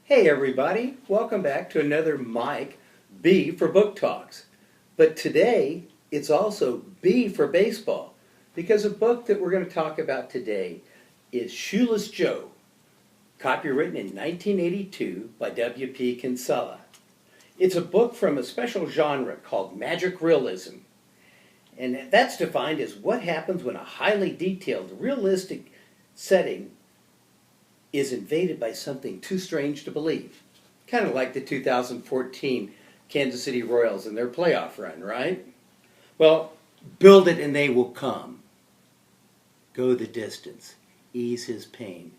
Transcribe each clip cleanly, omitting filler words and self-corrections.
Hey everybody, welcome back to another Mike B for Book Talks. But today it's also B for baseball because a book that we're going to talk about today is Shoeless Joe, copywritten in 1982 by W.P. Kinsella. It's a book from a special genre called magic realism. And that's defined as what happens when a highly detailed, realistic setting is invaded by something too strange to believe. Kind of like the 2014 Kansas City Royals and their playoff run, right? Well, build it and they will come. Go the distance. Ease his pain.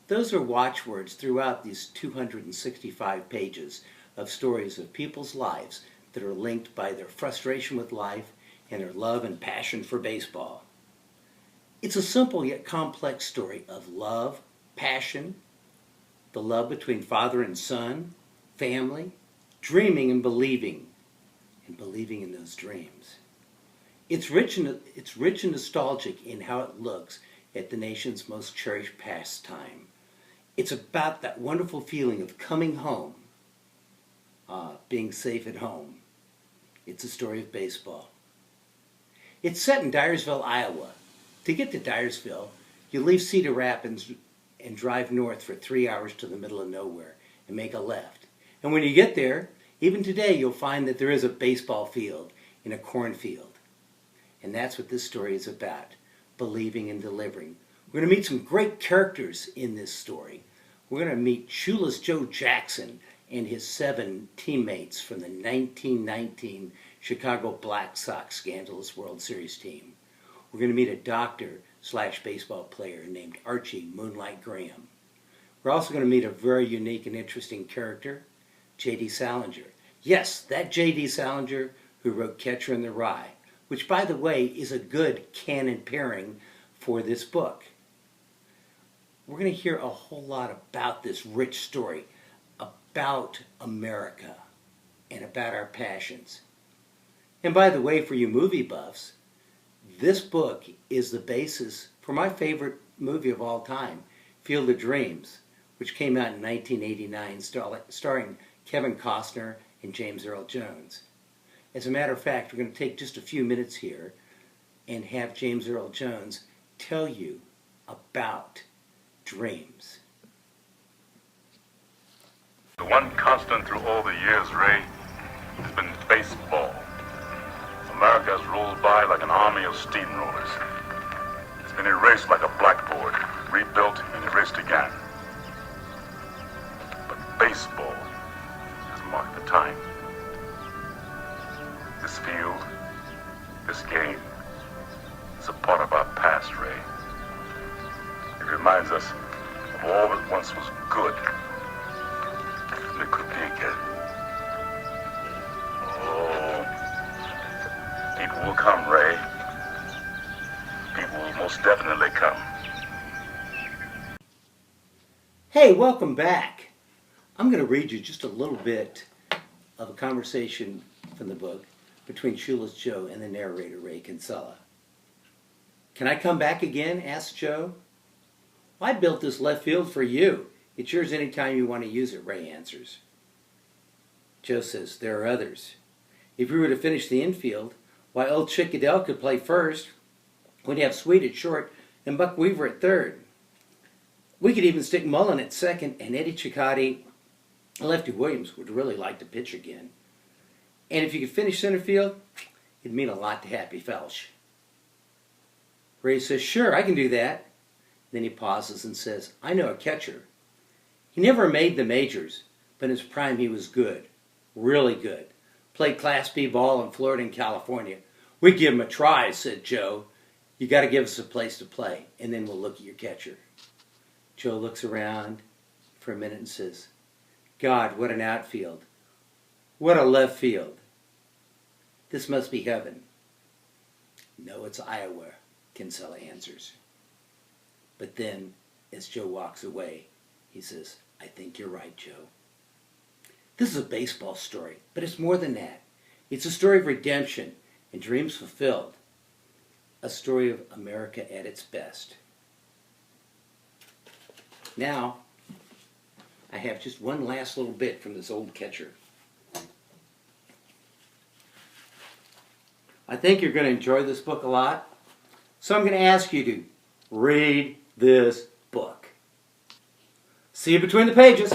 Those are watchwords throughout these 265 pages of stories of people's lives that are linked by their frustration with life and their love and passion for baseball. It's a simple yet complex story of love, passion, the love between father and son, family, dreaming and believing in those dreams. It's rich and nostalgic in how it looks at the nation's most cherished pastime. It's about that wonderful feeling of coming home, being safe at home. It's a story of baseball. It's set in Dyersville, Iowa. To get to Dyersville, you leave Cedar Rapids and drive north for 3 hours to the middle of nowhere and make a left. And when you get there, even today, you'll find that there is a baseball field in a cornfield. And that's what this story is about, believing and delivering. We're going to meet some great characters in this story. We're going to meet Shoeless Joe Jackson and his 7 teammates from the 1919 Chicago Black Sox scandalous World Series team. We're going to meet a doctor/baseball player named Archie Moonlight Graham. We're also going to meet a very unique and interesting character, J.D. Salinger. Yes, that J.D. Salinger who wrote Catcher in the Rye, which, by the way, is a good canon pairing for this book. We're going to hear a whole lot about this rich story, about America, and about our passions. And by the way, for you movie buffs, this book is the basis for my favorite movie of all time, Field of Dreams, which came out in 1989, starring Kevin Costner and James Earl Jones. As a matter of fact, we're going to take just a few minutes here and have James Earl Jones tell you about dreams. The one constant through all the years, Ray, has been baseball. America has rolled by like an army of steamrollers. It's been erased like a blackboard, rebuilt and erased again. But baseball has marked the time. This field, this game, is a part of our past, Ray. It reminds us of all that once was good, and it could be again. People will come, Ray. People will most definitely come. Hey, welcome back. I'm going to read you just a little bit of a conversation from the book between Shoeless Joe and the narrator, Ray Kinsella. "Can I come back again?" asked Joe. "I built this left field for you. It's yours anytime you want to use it," Ray answers. Joe says, "There are others. If we were to finish the infield, why, old Chick Adele could play first. We'd have Sweet at short and Buck Weaver at third. We could even stick Mullen at second, and Eddie Cicotti and Lefty Williams would really like to pitch again. And if you could finish center field, it'd mean a lot to Happy Felsch." Ray says, "Sure, I can do that." Then he pauses and says, "I know a catcher. He never made the majors, but in his prime he was good, really good. Played Class B ball in Florida and California." "We'd give him a try," said Joe. "You got to give us a place to play, and then we'll look at your catcher." Joe looks around for a minute and says, "God, what an outfield. What a left field. This must be heaven." "No, it's Iowa," Kinsella answers. But then, as Joe walks away, he says, "I think you're right, Joe. This is a baseball story, but it's more than that. It's a story of redemption and dreams fulfilled. A story of America at its best." Now, I have just one last little bit from this old catcher. I think you're going to enjoy this book a lot, so I'm going to ask you to read this book. See you between the pages.